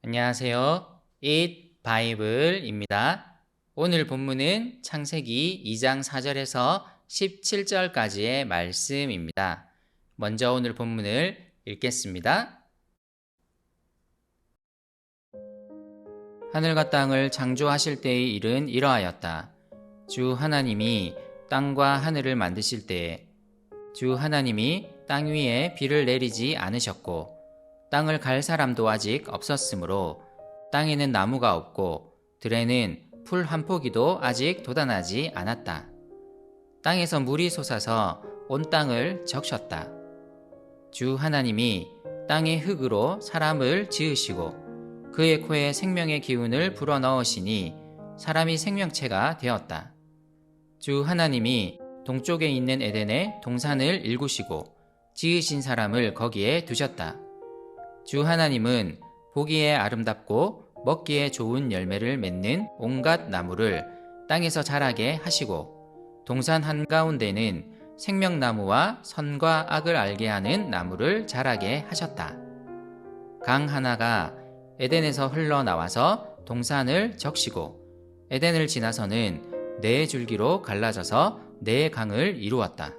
안녕하세요. Eat Bible입니다. 오늘 본문은 창세기 2장 4절에서 17절까지의 말씀입니다. 먼저 오늘 본문을 읽겠습니다. 하늘과 땅을 창조하실 때의 일은 이러하였다. 주 하나님이 땅과 하늘을 만드실 때에 주 하나님이 땅 위에 비를 내리지 않으셨고 땅을 갈 사람도 아직 없었으므로 땅에는 나무가 없고 들에는 풀 한 포기도 아직 돋아나지 않았다. 땅에서 물이 솟아서 온 땅을 적셨다. 주 하나님이 땅의 흙으로 사람을 지으시고 그의 코에 생명의 기운을 불어넣으시니 사람이 생명체가 되었다. 주 하나님이 동쪽에 있는 에덴에 동산을 일구시고 지으신 사람을 거기에 두셨다. 주 하나님은 보기에 아름답고 먹기에 좋은 열매를 맺는 온갖 나무를 땅에서 자라게 하시고 동산 한가운데는 생명나무와 선과 악을 알게 하는 나무를 자라게 하셨다. 강 하나가 에덴에서 흘러나와서 동산을 적시고 에덴을 지나서는 네 줄기로 갈라져서 네 강을 이루었다.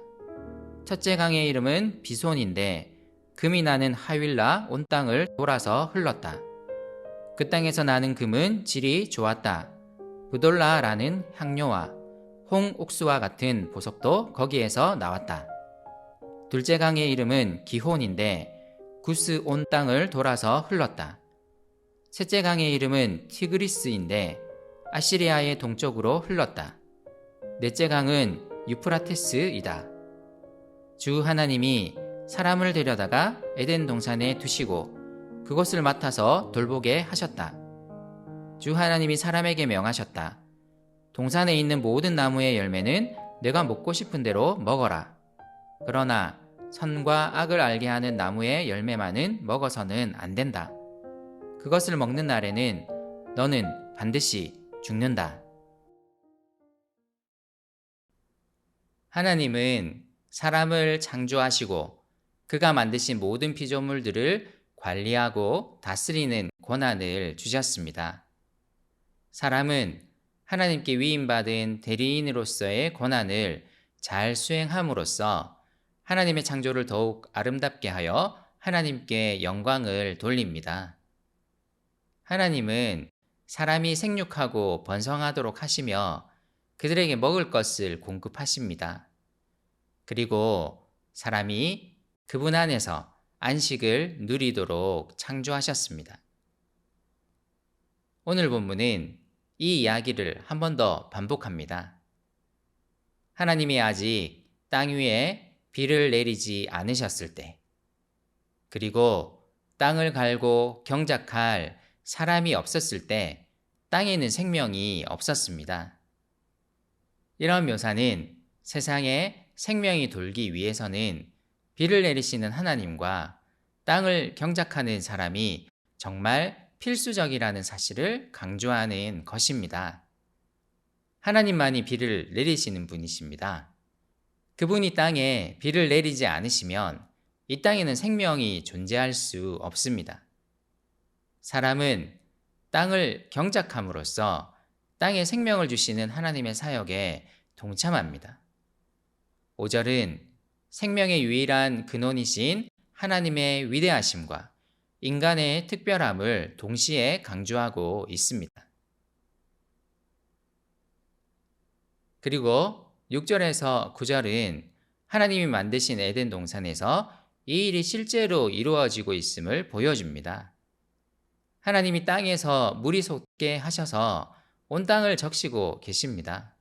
첫째 강의 이름은 비손인데 금이 나는 하윌라 온 땅을 돌아서 흘렀다. 그 땅에서 나는 금은 질이 좋았다. 브돌라라는 향료와 홍옥수와 같은 보석도 거기에서 나왔다. 둘째 강의 이름은 기혼인데 구스 온 땅을 돌아서 흘렀다. 셋째 강의 이름은 티그리스인데 아시리아의 동쪽으로 흘렀다. 넷째 강은 유프라테스이다. 주 하나님이 사람을 데려다가 에덴 동산에 두시고 그곳을 맡아서 돌보게 하셨다. 주 하나님이 사람에게 명하셨다. 동산에 있는 모든 나무의 열매는 내가 먹고 싶은 대로 먹어라. 그러나 선과 악을 알게 하는 나무의 열매만은 먹어서는 안 된다. 그것을 먹는 날에는 너는 반드시 죽는다. 하나님은 사람을 창조하시고 그가 만드신 모든 피조물들을 관리하고 다스리는 권한을 주셨습니다. 사람은 하나님께 위임받은 대리인으로서의 권한을 잘 수행함으로써 하나님의 창조를 더욱 아름답게 하여 하나님께 영광을 돌립니다. 하나님은 사람이 생육하고 번성하도록 하시며 그들에게 먹을 것을 공급하십니다. 그리고 사람이 그분 안에서 안식을 누리도록 창조하셨습니다. 오늘 본문은 이 이야기를 한 번 더 반복합니다. 하나님이 아직 땅 위에 비를 내리지 않으셨을 때, 그리고 땅을 갈고 경작할 사람이 없었을 때 땅에는 생명이 없었습니다. 이런 묘사는 세상에 생명이 돌기 위해서는 비를 내리시는 하나님과 땅을 경작하는 사람이 정말 필수적이라는 사실을 강조하는 것입니다. 하나님만이 비를 내리시는 분이십니다. 그분이 땅에 비를 내리지 않으시면 이 땅에는 생명이 존재할 수 없습니다. 사람은 땅을 경작함으로써 땅에 생명을 주시는 하나님의 사역에 동참합니다. 5절은 생명의 유일한 근원이신 하나님의 위대하심과 인간의 특별함을 동시에 강조하고 있습니다. 그리고 6절에서 9절은 하나님이 만드신 에덴 동산에서 이 일이 실제로 이루어지고 있음을 보여줍니다. 하나님이 땅에서 물이 솟게 하셔서 온 땅을 적시고 계십니다.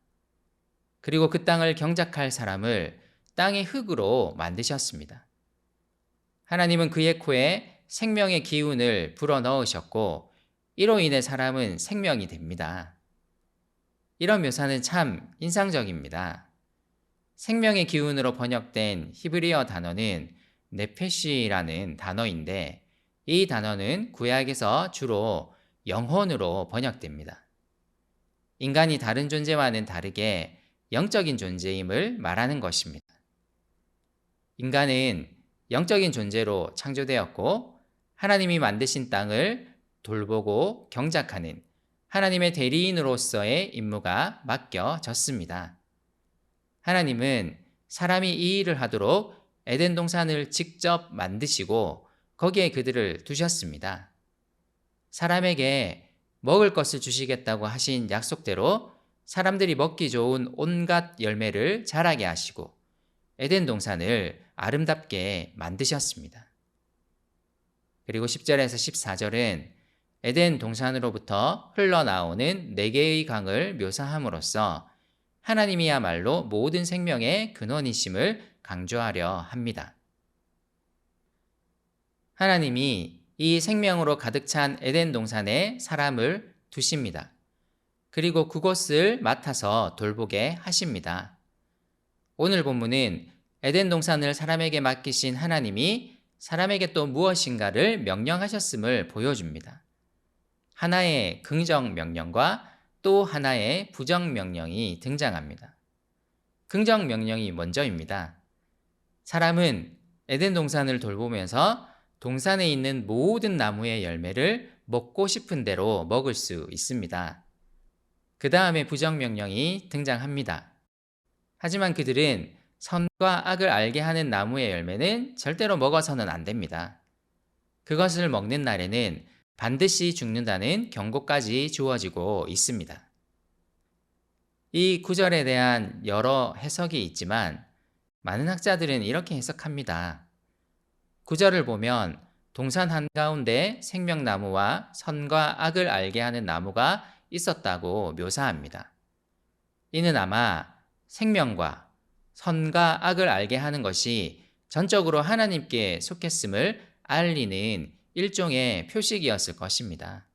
그리고 그 땅을 경작할 사람을 땅의 흙으로 만드셨습니다. 하나님은 그의 코에 생명의 기운을 불어넣으셨고 이로 인해 사람은 생명이 됩니다. 이런 묘사는 참 인상적입니다. 생명의 기운으로 번역된 히브리어 단어는 네페시라는 단어인데 이 단어는 구약에서 주로 영혼으로 번역됩니다. 인간이 다른 존재와는 다르게 영적인 존재임을 말하는 것입니다. 인간은 영적인 존재로 창조되었고 하나님이 만드신 땅을 돌보고 경작하는 하나님의 대리인으로서의 임무가 맡겨졌습니다. 하나님은 사람이 이 일을 하도록 에덴 동산을 직접 만드시고 거기에 그들을 두셨습니다. 사람에게 먹을 것을 주시겠다고 하신 약속대로 사람들이 먹기 좋은 온갖 열매를 자라게 하시고 에덴 동산을 아름답게 만드셨습니다. 그리고 10절에서 14절은 에덴 동산으로부터 흘러나오는 네 개의 강을 묘사함으로써 하나님이야말로 모든 생명의 근원이심을 강조하려 합니다. 하나님이 이 생명으로 가득 찬 에덴 동산에 사람을 두십니다. 그리고 그곳을 맡아서 돌보게 하십니다. 오늘 본문은 에덴 동산을 사람에게 맡기신 하나님이 사람에게 또 무엇인가를 명령하셨음을 보여줍니다. 하나의 긍정 명령과 또 하나의 부정 명령이 등장합니다. 긍정 명령이 먼저입니다. 사람은 에덴 동산을 돌보면서 동산에 있는 모든 나무의 열매를 먹고 싶은 대로 먹을 수 있습니다. 그 다음에 부정 명령이 등장합니다. 하지만 그들은 선과 악을 알게 하는 나무의 열매는 절대로 먹어서는 안 됩니다. 그것을 먹는 날에는 반드시 죽는다는 경고까지 주어지고 있습니다. 이 구절에 대한 여러 해석이 있지만 많은 학자들은 이렇게 해석합니다. 구절을 보면 동산 한가운데 생명나무와 선과 악을 알게 하는 나무가 있었다고 묘사합니다. 이는 아마 생명과 선과 악을 알게 하는 것이 전적으로 하나님께 속했음을 알리는 일종의 표식이었을 것입니다.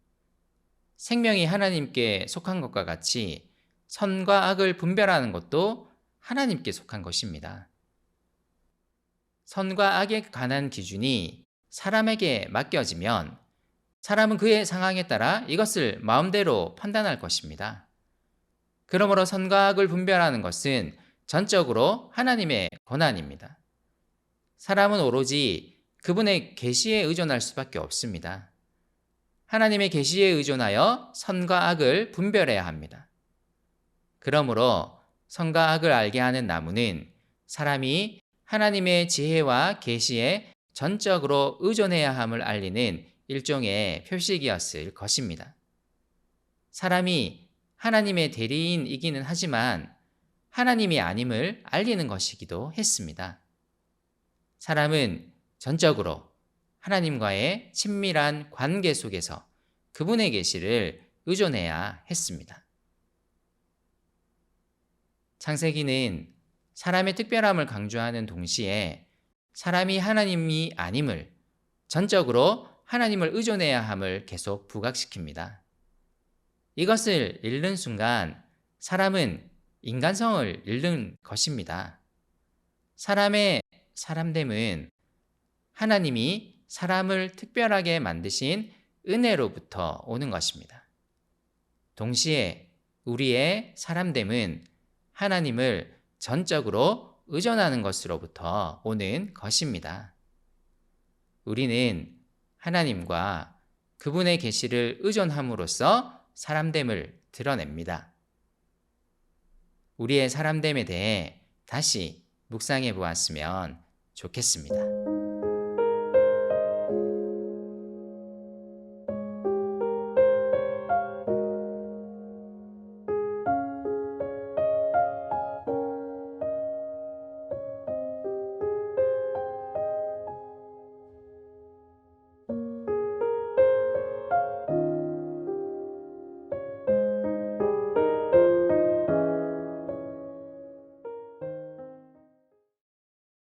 생명이 하나님께 속한 것과 같이 선과 악을 분별하는 것도 하나님께 속한 것입니다. 선과 악에 관한 기준이 사람에게 맡겨지면 사람은 그의 상황에 따라 이것을 마음대로 판단할 것입니다. 그러므로 선과 악을 분별하는 것은 전적으로 하나님의 권한입니다. 사람은 오로지 그분의 계시에 의존할 수밖에 없습니다. 하나님의 계시에 의존하여 선과 악을 분별해야 합니다. 그러므로 선과 악을 알게 하는 나무는 사람이 하나님의 지혜와 계시에 전적으로 의존해야 함을 알리는 일종의 표식이었을 것입니다. 사람이 하나님의 대리인이기는 하지만 하나님이 아님을 알리는 것이기도 했습니다. 사람은 전적으로 하나님과의 친밀한 관계 속에서 그분의 계시를 의존해야 했습니다. 창세기는 사람의 특별함을 강조하는 동시에 사람이 하나님이 아님을 전적으로 하나님을 의존해야 함을 계속 부각시킵니다. 이것을 잃는 순간 사람은 인간성을 잃는 것입니다. 사람의 사람됨은 하나님이 사람을 특별하게 만드신 은혜로부터 오는 것입니다. 동시에 우리의 사람됨은 하나님을 전적으로 의존하는 것으로부터 오는 것입니다. 우리는 하나님과 그분의 계시를 의존함으로써 사람됨을 드러냅니다. 우리의 사람됨에 대해 다시 묵상해 보았으면 좋겠습니다.